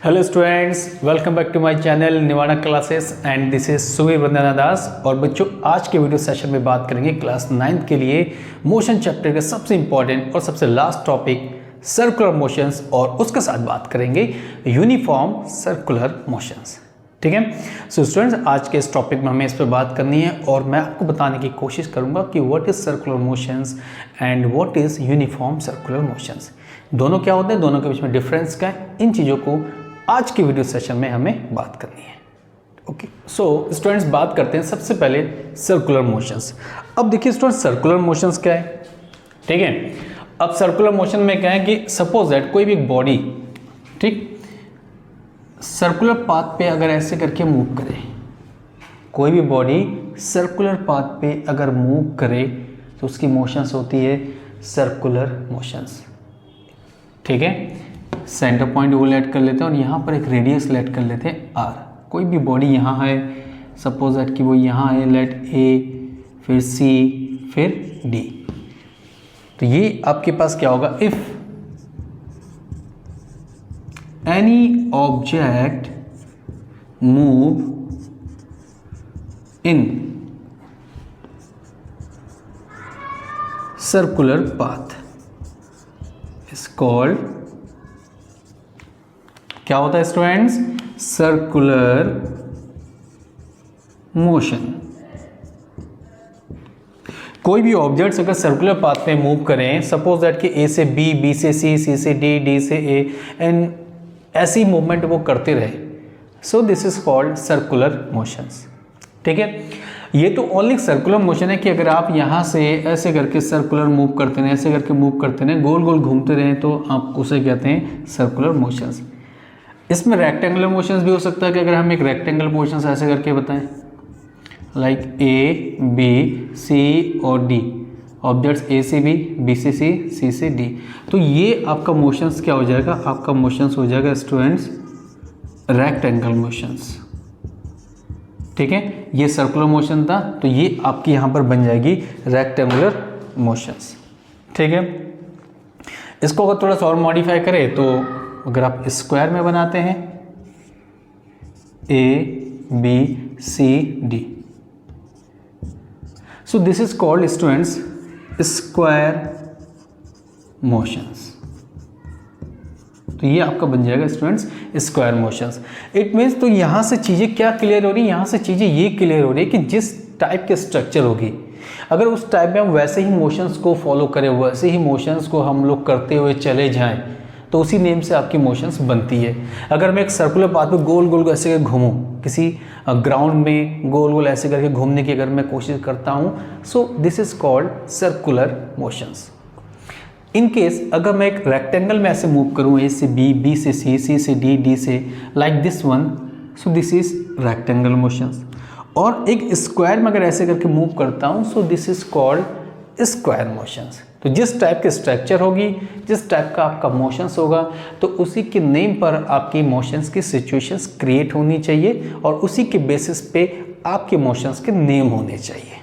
Hello students, welcome back to my channel Nivana classes and this is Suvir Vandana Das. और बच्चों, आज के वीडियो सेशन में बात करेंगे क्लास 9th के लिए मोशन चैप्टर के सबसे इंपॉर्टेंट और सबसे लास्ट टॉपिक सर्कुलर मोशंस, और उसके साथ बात करेंगे यूनिफॉर्म सर्कुलर मोशंस। ठीक है। सो स्टूडेंट्स, आज के इस टॉपिक में हमें इस पर बात करनी है और मैं आपको बताने की कोशिश करूंगा कि what is circular motions and what is uniform circular motions. दोनों क्या होते हैं, दोनों के बीच में डिफरेंस क्या है, इन चीज़ों को आज के वीडियो सेशन में हमें बात करनी है। ओके, सो स्टूडेंट्स, बात करते हैं सबसे पहले सर्कुलर मोशंस। अब देखिए स्टूडेंट्स, सर्कुलर मोशंस क्या है। ठीक है, अब सर्कुलर मोशन में क्या है कि सपोज दैट कोई भी बॉडी, ठीक, सर्कुलर पाथ पे अगर ऐसे करके मूव करे, कोई भी बॉडी सर्कुलर पाथ पे अगर मूव करे तो उसकी मोशंस होती है सर्कुलर मोशंस। ठीक है, सेंटर पॉइंट वो लेट कर लेते हैं और यहाँ पर एक रेडियस लेट कर लेते हैं आर। कोई भी बॉडी यहाँ है, सपोज दैट कि वो यहाँ है, लेट ए, फिर सी, फिर डी। तो ये आपके पास क्या होगा, if any object move in circular path is called, क्या होता है स्टूडेंट्स, सर्कुलर मोशन। कोई भी ऑब्जेक्ट्स अगर सर्कुलर पाथ पे मूव करें, सपोज दैट कि ए से बी, बी से सी, सी से डी, डी से ए, एंड ऐसी मूवमेंट वो करते रहे, सो this is called circular motions. ठीक है, ये तो ओनली सर्कुलर मोशन है कि अगर आप यहाँ से ऐसे करके सर्कुलर मूव करते हैं, ऐसे करके मूव करते हैं, गोल गोल घूमते रहें, तो आप उसे कहते हैं सर्कुलर मोशंस। इसमें रेक्टेंगुलर मोशंस भी हो सकता है कि अगर हम एक रेक्टेंगुलर मोशंस ऐसे करके बताएं, लाइक ए, बी, सी और डी, ऑब्जेक्ट्स ए से बी, बी से सी से डी, तो ये आपका मोशंस क्या हो जाएगा, आपका मोशंस हो जाएगा स्टूडेंट्स रेक्टेंगल मोशंस। ठीक है, ये सर्कुलर मोशन था, तो ये आपकी यहाँ पर बन जाएगी रेक्टेंगुलर मोशंस। ठीक है, इसको अगर थोड़ा सा और मॉडिफाई करें तो अगर आप स्क्वायर में बनाते हैं, A, B, C, D, so this is called students square motions. तो ये आपका बन जाएगा students square motions. It means, तो यहाँ से चीज़ें क्या क्लियर हो रही है, यहाँ से चीज़ें ये क्लियर हो रही है कि जिस टाइप के स्ट्रक्चर होगी, अगर उस टाइप में हम वैसे ही मोशंस को फॉलो करें, वैसे ही मोशंस को हम लोग करते हुए चले जाएं, तो उसी नेम से आपकी मोशंस बनती है। अगर मैं एक सर्कुलर पाथ पे गोल गोल ऐसे घूमूं, किसी ग्राउंड में गोल गोल ऐसे करके घूमने की अगर मैं कोशिश करता हूँ, सो this is called circular motions. In case अगर मैं एक रेक्टेंगल में ऐसे मूव करूँ, ए से बी, बी से सी, सी से डी, डी से like this one, so this is rectangle motions. और एक स्क्वायर में अगर ऐसे करके मूव करता हूँ, सो this is called square motions. तो जिस टाइप की स्ट्रक्चर होगी, जिस टाइप का आपका मोशंस होगा, तो उसी के नेम पर आपकी मोशंस की सिचुएशंस क्रिएट होनी चाहिए और उसी के बेसिस पे आपके मोशंस के नेम होने चाहिए।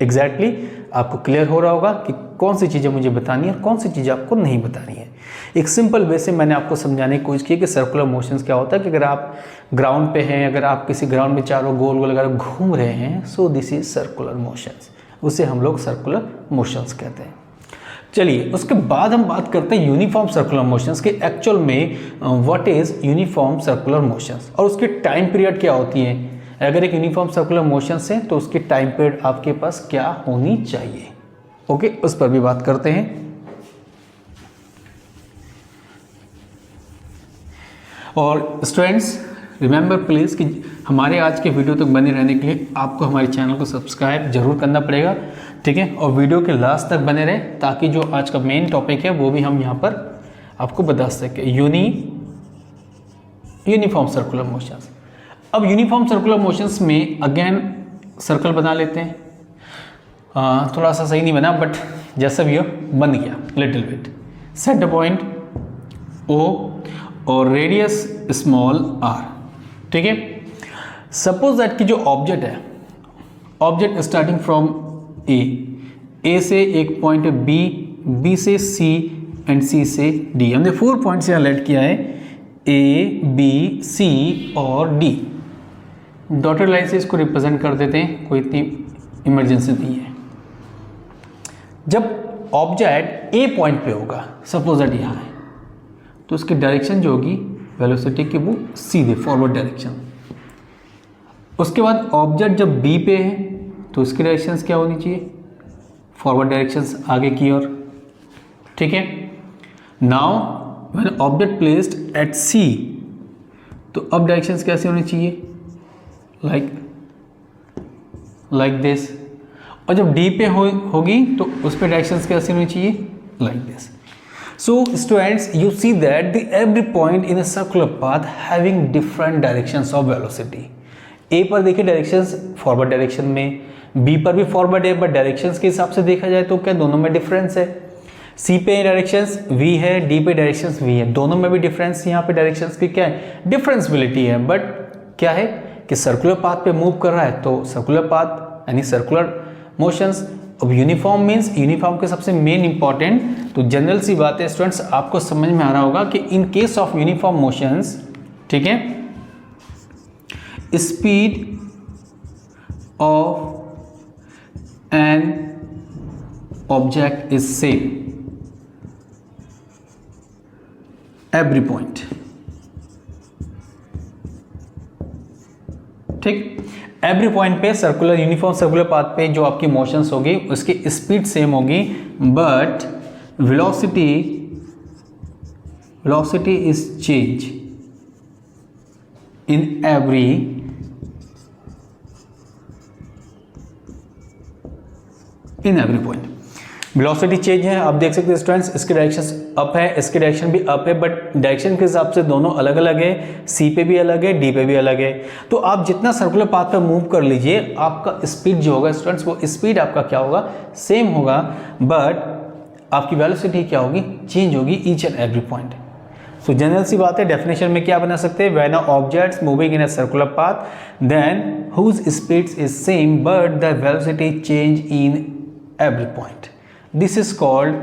एग्जैक्टली आपको क्लियर हो रहा होगा कि कौन सी चीज़ें मुझे बतानी है और कौन सी चीज़ें आपको नहीं बतानी है। एक सिंपल वे से मैंने आपको समझाने की कोशिश की कि सर्कुलर मोशंस क्या होता है, कि अगर आप ग्राउंड पे हैं, अगर आप किसी ग्राउंड में चारों गोल गोल अगर घूम रहे हैं, सो दिस इज सर्कुलर मोशंस, उसे हम लोग सर्कुलर मोशंस कहते हैं। चलिए, उसके बाद हम बात करते हैं यूनिफॉर्म सर्कुलर मोशंस के एक्चुअल में what is uniform circular motions और उसकी टाइम पीरियड क्या होती है। अगर एक यूनिफॉर्म सर्कुलर मोशंस है तो उसकी टाइम पीरियड आपके पास क्या होनी चाहिए। ओके, उस पर भी बात करते हैं। और स्टूडेंट्स, रिमेंबर प्लीज़ कि हमारे आज के वीडियो तक बने रहने के लिए आपको हमारे चैनल को सब्सक्राइब जरूर करना पड़ेगा। ठीक है, और वीडियो के लास्ट तक बने रहें ताकि जो आज का मेन टॉपिक है वो भी हम यहाँ पर आपको बता सकें, यूनिफॉर्म सर्कुलर मोशंस। अब यूनिफॉर्म सर्कुलर मोशंस में अगेन सर्कल बना लेते हैं। थोड़ा सा सही नहीं बना, बट जैसा भी हो बन गया little bit. Centre point O और रेडियस स्मॉल आर। ठीक है, सपोज दैट कि जो ऑब्जेक्ट है, ऑब्जेक्ट स्टार्टिंग फ्रॉम ए से एक पॉइंट बी, बी से सी एंड सी से डी। हमने 4 पॉइंट्स यहाँ लेट किया है, ए बी सी और डी। डॉटेड लाइन से इसको रिप्रेजेंट कर देते हैं, कोई इतनी इमरजेंसी नहीं है। जब ऑब्जेक्ट ए पॉइंट पे होगा, सपोज दैट यहाँ है, तो उसकी डायरेक्शन जो होगी वेलोसिटी की वो सीधे फॉरवर्ड डायरेक्शन। उसके बाद ऑब्जेक्ट जब बी पे है तो उसकी डायरेक्शंस क्या होनी चाहिए, फॉरवर्ड डायरेक्शंस आगे की ओर। ठीक है, now when object placed at C, तो अब डायरेक्शंस कैसे होनी चाहिए, लाइक दिस। और जब डी पे होगी तो उस पर डायरेक्शंस कैसे होनी चाहिए, like this. So students, you see that the every point in a circular path having different directions of velocity. A पर देखिए डायरेक्शंस फॉरवर्ड डायरेक्शन में, B पर भी फॉरवर्ड है, बट डायरेक्शंस के हिसाब से देखा जाए तो क्या दोनों में डिफरेंस है। C पे डायरेक्शंस V है, D पे डायरेक्शंस V है, दोनों में भी डिफरेंस, यहाँ पे डायरेक्शंस की क्या है, डिफरेंसबिलिटी है। बट क्या है कि सर्कुलर पाथ पे मूव कर रहा है, तो सर्कुलर पाथ यानी सर्कुलर मोशंस। अब यूनिफॉर्म मीन्स यूनिफॉर्म के सबसे मेन इंपॉर्टेंट, तो जनरल सी बात है स्टूडेंट्स, आपको समझ में आ रहा होगा कि in case of uniform motions, ठीक है, speed of an object is same every point. ठीक, एवरी पॉइंट पे सर्कुलर यूनिफॉर्म सर्कुलर पाथ पे जो आपकी मोशंस होगी उसकी स्पीड सेम होगी, but velocity is change in every point. Velocity change है, आप देख सकते हैं स्टूडेंट्स, इसकी डायरेक्शन अप है, इसकी डायरेक्शन भी अप है, बट डायरेक्शन के हिसाब से दोनों अलग अलग है, सी पे भी अलग है, डी पे भी अलग है। तो आप जितना सर्कुलर पाथ पे मूव कर लीजिए, आपका स्पीड जो होगा स्टूडेंट्स, वो स्पीड आपका क्या होगा, सेम होगा, बट आपकी वेलोसिटी क्या होगी, चेंज होगी each and every point. So general सी बात है, डेफिनेशन में क्या बना सकते हैं, when objects moving in a circular path then whose speeds is same but the velocity change in every point, this is called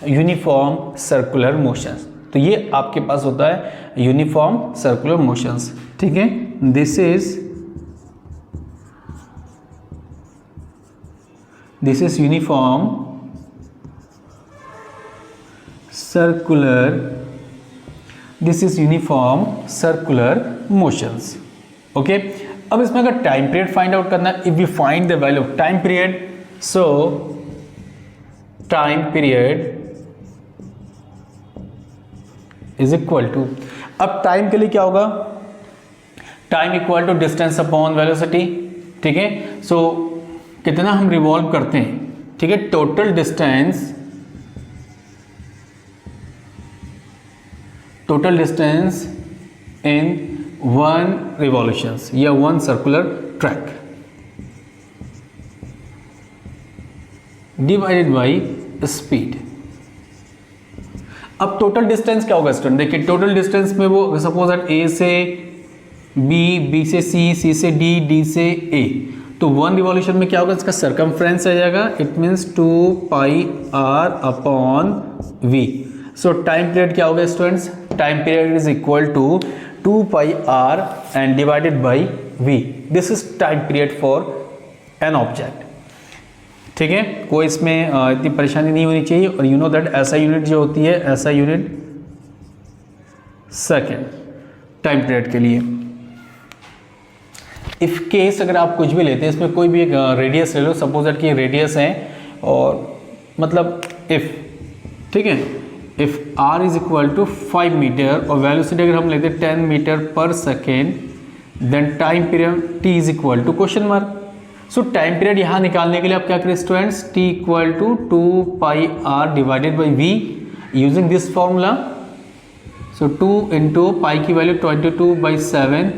uniform circular motions. तो ये आपके पास होता है यूनिफॉर्म सर्कुलर मोशंस। ठीक है, this is uniform circular motions. Okay, अब इसमें अगर टाइम पीरियड फाइंड आउट करना है, if we find the value of time period, so time period is equal to, अब टाइम के लिए क्या होगा, time equal to distance upon velocity. ठीक है, सो कितना हम रिवॉल्व करते हैं, ठीक है, total distance in one revolutions या one circular track divided by speed. अब टोटल डिस्टेंस क्या होगा स्टूडेंट, देखिए टोटल डिस्टेंस में वो सपोज दैट ए से बी, बी से सी, सी से डी, डी से ए, तो वन रिवॉल्यूशन में क्या होगा, इसका सरकमफ्रेंस आ जाएगा, it means 2 pi R upon V. So time period क्या होगा students, time period is equal to 2 pi R and divided by V, this is time period for an object. ठीक है, कोई इसमें इतनी परेशानी नहीं होनी चाहिए। और यू नो दैट ऐसा यूनिट जो होती है, ऐसा यूनिट सेकेंड टाइम पीरियड के लिए। इफ केस अगर आप कुछ भी लेते हैं, इसमें कोई भी एक रेडियस ले लो, सपोज दैट कि रेडियस है और मतलब इफ, ठीक है, if r is equal to 5 metre और वेलोसिटी अगर हम लेते हैं 10 metre per second, then time period t is equal to question mark. So time period यहाँ निकालने के लिए आप क्या करें students, t equal to 2 pi r divided by v using this formula. So 2 into pi की वैल्यू 22/7,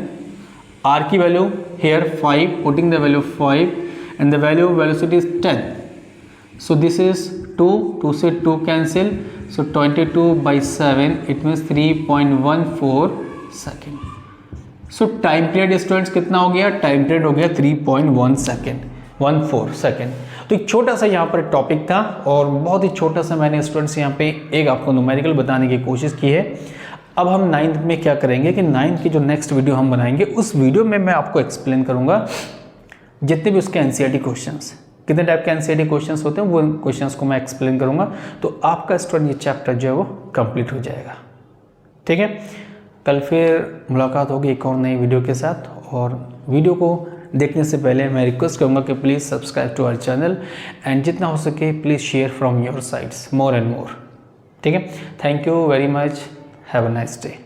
r की value here 5, putting the value 5 and the value of velocity is 10. So this is 2 से 2 cancel, so 22/7, it means 3.14 second. So time period students कितना हो गया, time period हो गया 3.14 second. तो एक छोटा सा यहाँ पर टॉपिक था और बहुत ही छोटा सा मैंने स्टूडेंट्स यहाँ पे एक आपको न्यूमेरिकल बताने की कोशिश की है। अब हम 9th में क्या करेंगे कि 9th की जो नेक्स्ट वीडियो हम बनाएंगे उस वीडियो में मैं आपको एक्सप्लेन करूँगा जितने भी उसके एनसीईआरटी क्वेश्चंस, कितने टाइप के एनसीईआरटी क्वेश्चंस होते हैं वो क्वेश्चंस को मैं एक्सप्लेन करूँगा। तो आपका स्टूडेंट ये चैप्टर जो है वो कंप्लीट हो जाएगा। ठीक है, कल फिर मुलाकात होगी एक और नई वीडियो के साथ। और वीडियो को देखने से पहले मैं रिक्वेस्ट करूँगा कि please subscribe to our channel and जितना हो सके please share from your sides more and more. ठीक है, thank you very much, have a nice day.